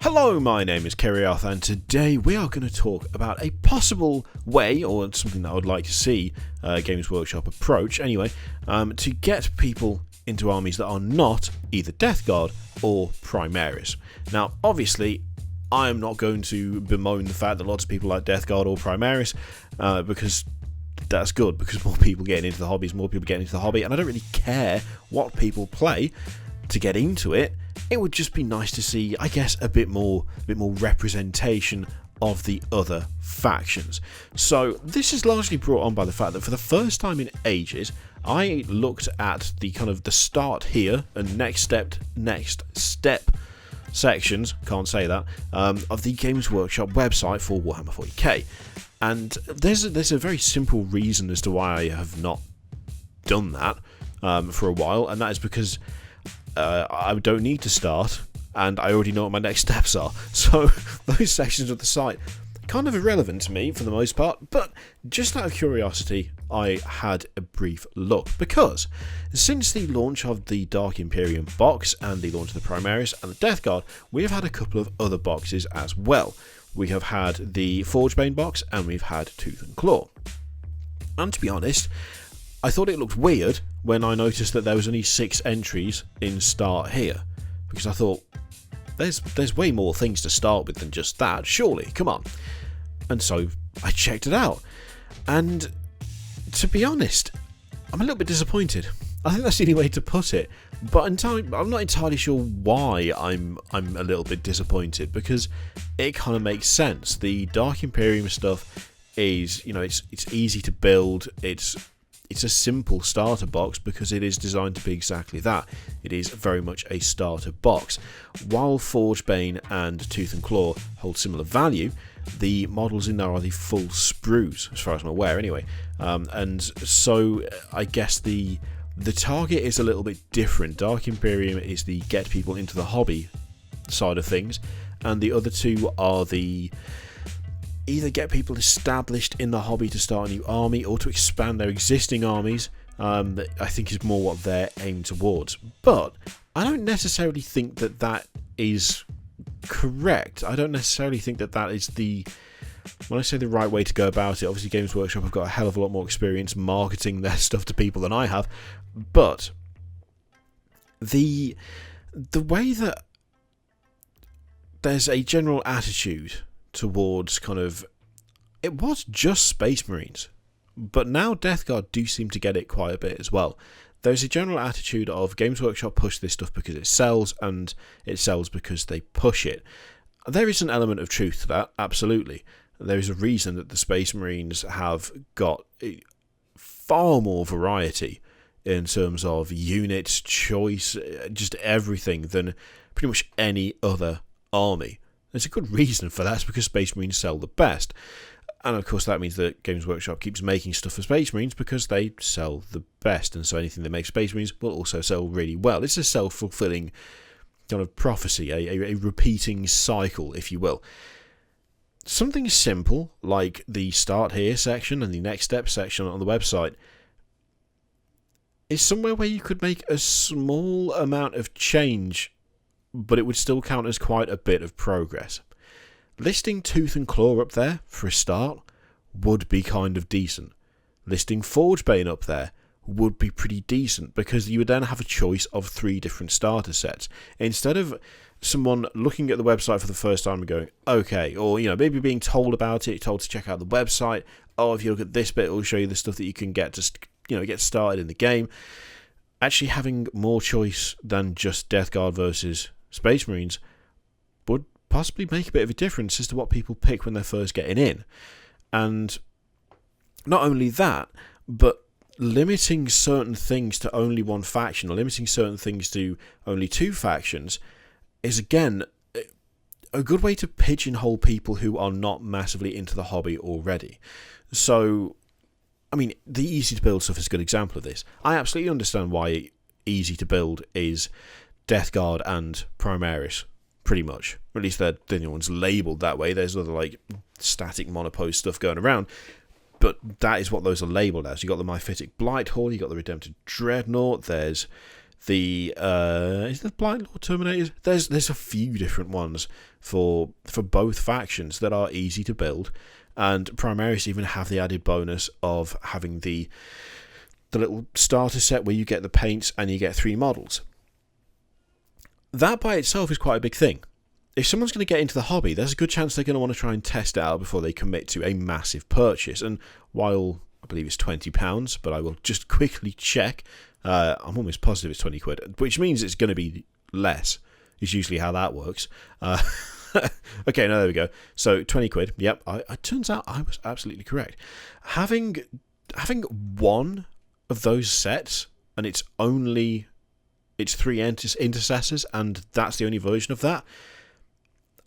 Hello, my name is Kerry Arthur, and today we are going to talk about a possible way, or something that I would like to see Games Workshop approach, anyway, to get people into armies that are not either Death Guard or Primaris. Now, obviously, I am not going to bemoan the fact that lots of people like Death Guard or Primaris, because that's good, because more people getting into the hobbies, more people getting into the hobby, and I don't really care what people play to get into it. It would just be nice to see, I guess, a bit more representation of the other factions. So this is largely brought on by the fact that for the first time in ages, I looked at the kind of the start here and next step sections, can't say that, of the Games Workshop website for Warhammer 40k. And there's a very simple reason as to why I have not done that for a while, and that is because I don't need to start, and I already know what my next steps are. So those sections of the site kind of irrelevant to me for the most part, but just out of curiosity, I had a brief look, because since the launch of the Dark Imperium box and the launch of the Primaris and the Death Guard, we have had a couple of other boxes as well. We have had the Forgebane box and we've had Tooth and Claw. And to be honest, I thought it looked weird when I noticed that there was only 6 entries in start here, because I thought there's way more things to start with than just that, surely, come on. And so I checked it out, and to be honest, I'm a little bit disappointed. I think that's the only way to put it, but I'm not entirely sure why I'm a little bit disappointed, because it kind of makes sense. The Dark Imperium stuff is, it's easy to build, it's a simple starter box because it is designed to be exactly that. It is very much a starter box. While Forgebane and Tooth and Claw hold similar value, the models in there are the full sprues, as far as I'm aware anyway. And so I guess the target is a little bit different. Dark Imperium is the get people into the hobby side of things, and the other two are the either get people established in the hobby to start a new army or to expand their existing armies. I think is more what they're aimed towards. But I don't necessarily think that is correct. I don't necessarily think that is when I say the right way to go about it. Obviously Games Workshop have got a hell of a lot more experience marketing their stuff to people than I have. But the way that there's a general attitude towards it was just Space Marines, but now Death Guard do seem to get it quite a bit as well. There's a general attitude of Games Workshop push this stuff because it sells, and it sells because they push it. There is an element of truth to that, absolutely. There is a reason that the Space Marines have got far more variety in terms of units, choice, just everything than pretty much any other army. There's a good reason for that. It's because Space Marines sell the best. And of course that means that Games Workshop keeps making stuff for Space Marines because they sell the best, and so anything that makes Space Marines will also sell really well. It's a self-fulfilling kind of prophecy, a repeating cycle, if you will. Something simple like the Start Here section and the Next Step section on the website is somewhere where you could make a small amount of change, but it would still count as quite a bit of progress. Listing Tooth and Claw up there, for a start, would be kind of decent. Listing Forgebane up there would be pretty decent, because you would then have a choice of 3 different starter sets. Instead of someone looking at the website for the first time and going, okay, or maybe being told about it, told to check out the website, if you look at this bit, it will show you the stuff that you can get to get started in the game. Actually having more choice than just Death Guard versus Space Marines would possibly make a bit of a difference as to what people pick when they're first getting in. And not only that, but limiting certain things to only one faction, or limiting certain things to only 2 factions, is again a good way to pigeonhole people who are not massively into the hobby already. So, I mean, the easy to build stuff is a good example of this. I absolutely understand why easy to build is Death Guard and Primaris, pretty much. Or at least they're the only ones labelled that way. There's other static monopose stuff going around, but that is what those are labelled as. You got the Myphitic Blighthorde, you got the Redempted Dreadnought, there's The is the Blight Lord Terminators? There's a few different ones for both factions that are easy to build, and Primaris even have the added bonus of having the little starter set where you get the paints and you get 3 models. That by itself is quite a big thing. If someone's going to get into the hobby, there's a good chance they're going to want to try and test it out before they commit to a massive purchase. And while I believe it's £20, but I will just quickly check, I'm almost positive it's 20 quid, which means it's going to be less, is usually how that works. Okay, no, there we go. So 20 quid, yep, it turns out I was absolutely correct. Having one of those sets, and it's 3 intercessors, and that's the only version of that,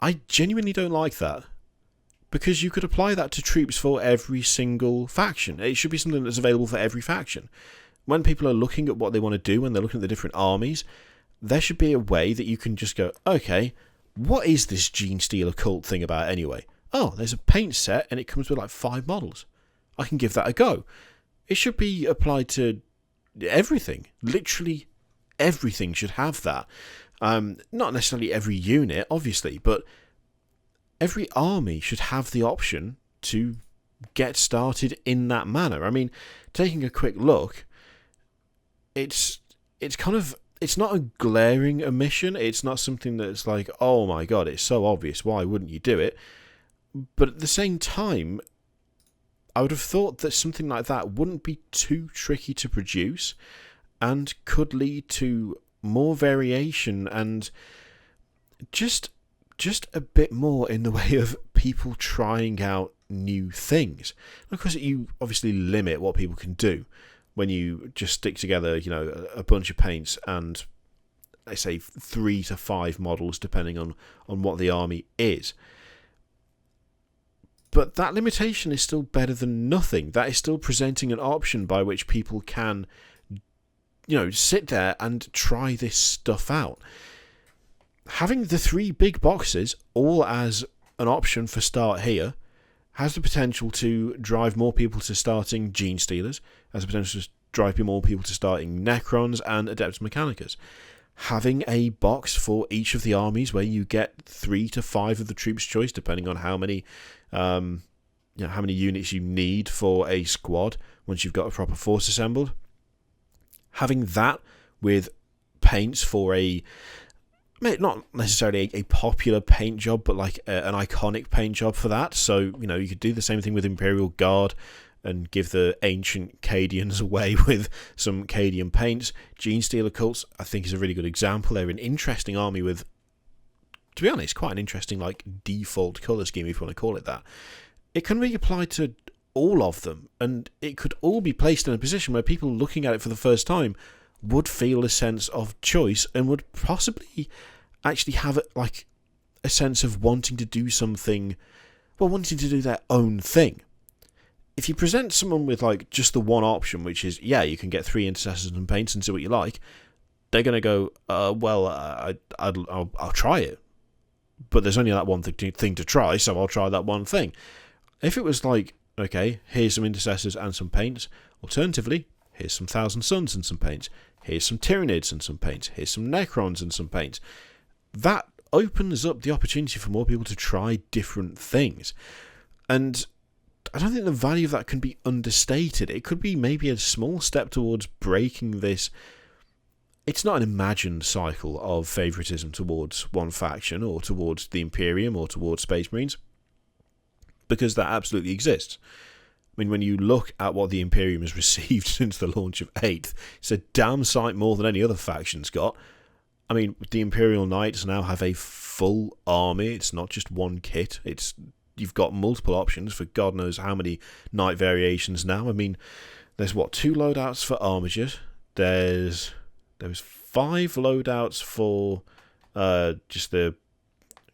I genuinely don't like that, because you could apply that to troops for every single faction. It should be something that's available for every faction. When people are looking at what they want to do, when they're looking at the different armies, there should be a way that you can just go, okay, what is this Gene Stealer cult thing about anyway? Oh, there's a paint set and it comes with like 5 models. I can give that a go. It should be applied to everything. Literally everything should have that. Not necessarily every unit, obviously, but every army should have the option to get started in that manner. I mean, taking a quick look, it's not a glaring omission. It's not something that's like, oh my god, it's so obvious, why wouldn't you do it? But at the same time, I would have thought that something like that wouldn't be too tricky to produce and could lead to more variation and just a bit more in the way of people trying out new things. And of course, you obviously limit what people can do when you just stick together, a bunch of paints and, let's say, 3 to 5 models, depending on what the army is. But that limitation is still better than nothing. That is still presenting an option by which people can, sit there and try this stuff out. Having the 3 big boxes all as an option for start here has the potential to drive more people to starting Gene Stealers, has the potential to drive more people to starting Necrons and Adeptus Mechanicus. Having a box for each of the armies where you get 3 to 5 of the troops' choice, depending on how many units you need for a squad once you've got a proper force assembled. Having that with paints for not necessarily a popular paint job, but like an iconic paint job for that. So, you could do the same thing with Imperial Guard and give the ancient Cadians away with some Cadian paints. Gene Stealer cults, I think, is a really good example. They're an interesting army with, to be honest, quite an interesting default colour scheme, if you want to call it that. It can be applied to all of them, and it could all be placed in a position where people looking at it for the first time would feel a sense of choice and would possibly actually have a sense of wanting to do something, wanting to do their own thing. If you present someone with just the one option, which is, you can get 3 intercessors and paints and see what you like, they're going to go, I'll try it. But there's only that one thing to try, so I'll try that one thing. If it was okay, here's some intercessors and some paints. Alternatively, here's some Thousand Suns and some paints. Here's some Tyranids and some paints. Here's some Necrons and some paints. That opens up the opportunity for more people to try different things. And I don't think the value of that can be understated. It could be maybe a small step towards breaking this. It's not an imagined cycle of favoritism towards one faction or towards the Imperium or towards Space Marines, because that absolutely exists. I mean, when you look at what the Imperium has received since the launch of 8th, it's a damn sight more than any other faction's got. I mean, the Imperial Knights now have a full army. It's not just one kit. You've got multiple options for God knows how many knight variations now. I mean, there's 2 loadouts for Armiger. There's 5 loadouts for just the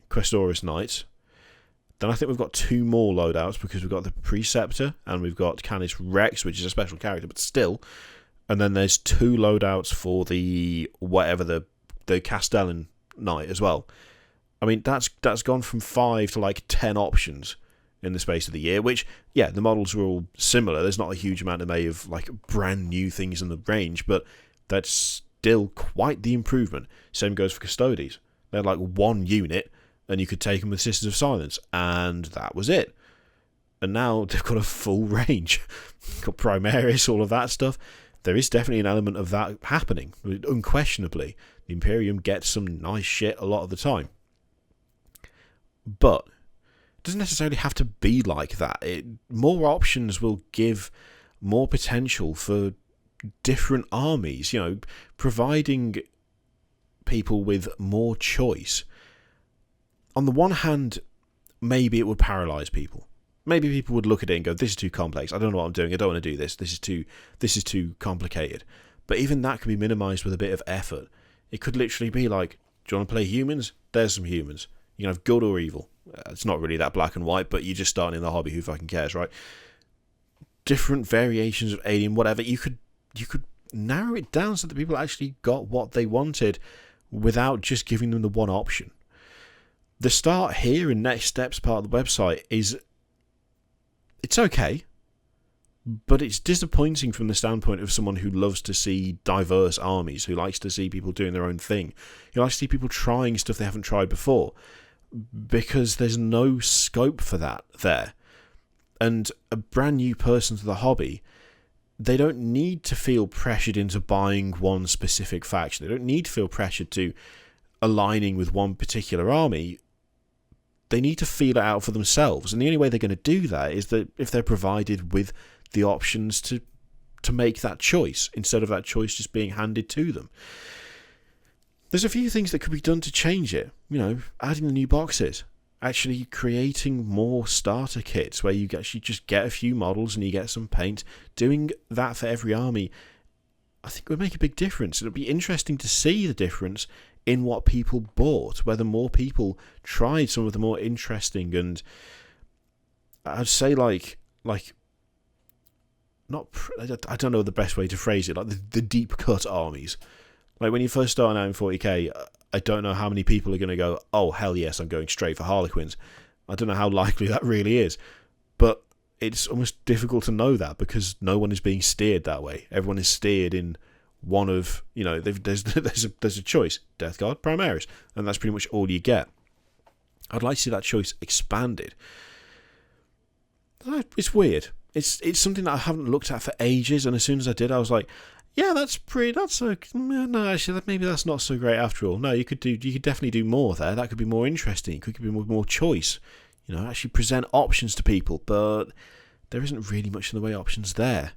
Questoris Knights. Then I think we've got 2 more loadouts because we've got the Preceptor and we've got Canis Rex, which is a special character, but still. And then there's 2 loadouts for the Castellan Knight as well. I mean, that's gone from 5 to 10 options in the space of the year, which, the models are all similar. There's not a huge amount of brand new things in the range, but that's still quite the improvement. Same goes for Custodes. They had like one unit, and you could take them with Sisters of Silence, and that was it. And now they've got a full range. Got Primaris, all of that stuff. There is definitely an element of that happening. Unquestionably, the Imperium gets some nice shit a lot of the time. But it doesn't necessarily have to be like that. More options will give more potential for different armies, providing people with more choice. On the one hand, maybe it would paralyze people. Maybe people would look at it and go, this is too complex, I don't know what I'm doing, I don't want to do this, this is too complicated. But even that could be minimized with a bit of effort. It could literally be like, do you want to play humans? There's some humans. You can have good or evil. It's not really that black and white, but you're just starting in the hobby, who fucking cares, right? Different variations of alien, whatever. You could narrow it down so that people actually got what they wanted without just giving them the one option. The start here and next steps part of the website it's okay, but it's disappointing from the standpoint of someone who loves to see diverse armies, who likes to see people doing their own thing, who likes to see people trying stuff they haven't tried before, because there's no scope for that there. And a brand new person to the hobby, they don't need to feel pressured into buying one specific faction. They don't need to feel pressured to aligning with one particular army. They need to feel it out for themselves, and the only way they're going to do that is that if they're provided with the options to make that choice, instead of that choice just being handed to them. There's a few things that could be done to change it. Adding the new boxes, actually creating more starter kits where you actually just get a few models and you get some paint. Doing that for every army, I think would make a big difference. It'll be interesting to see the difference in what people bought, whether more people tried some of the more interesting and I'd say like not, I don't know the best way to phrase it, like the deep cut armies. Like when you first start out in 40k, I don't know how many people are going to go, oh hell yes, I'm going straight for Harlequins. I don't know how likely that really is, but it's almost difficult to know that because no one is being steered that way. Everyone is steered in one of, there's a choice, Death Guard, Primaris, and that's pretty much all you get. I'd like to see that choice expanded. It's weird. It's something that I haven't looked at for ages, and as soon as I did, I was like, yeah, no, actually, maybe that's not so great after all. No, you could definitely do more there. That could be more interesting. It could be more choice. Actually present options to people, but there isn't really much in the way of options there.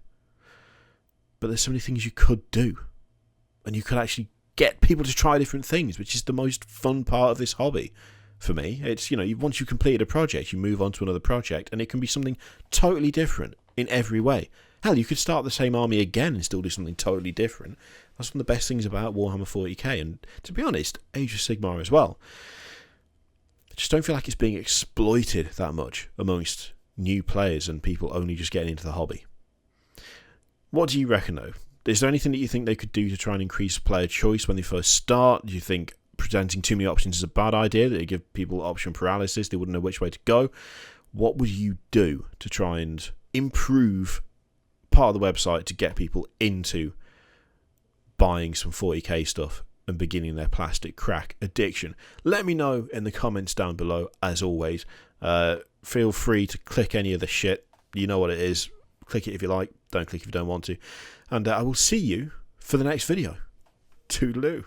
But there's so many things you could do, and you could actually get people to try different things, which is the most fun part of this hobby for me. It's, once you've completed a project, you move on to another project, and it can be something totally different in every way. Hell, you could start the same army again and still do something totally different. That's one of the best things about Warhammer 40k, and to be honest, Age of Sigmar as well. I just don't feel like it's being exploited that much amongst new players and people only just getting into the hobby. What do you reckon, though? Is there anything that you think they could do to try and increase player choice when they first start? Do you think presenting too many options is a bad idea, that it give people option paralysis, they wouldn't know which way to go? What would you do to try and improve part of the website to get people into buying some 40k stuff and beginning their plastic crack addiction? Let me know in the comments down below, as always. Feel free to click any of the shit. You know what it is. Click it if you like. Don't click if you don't want to. And I will see you for the next video. Toodaloo.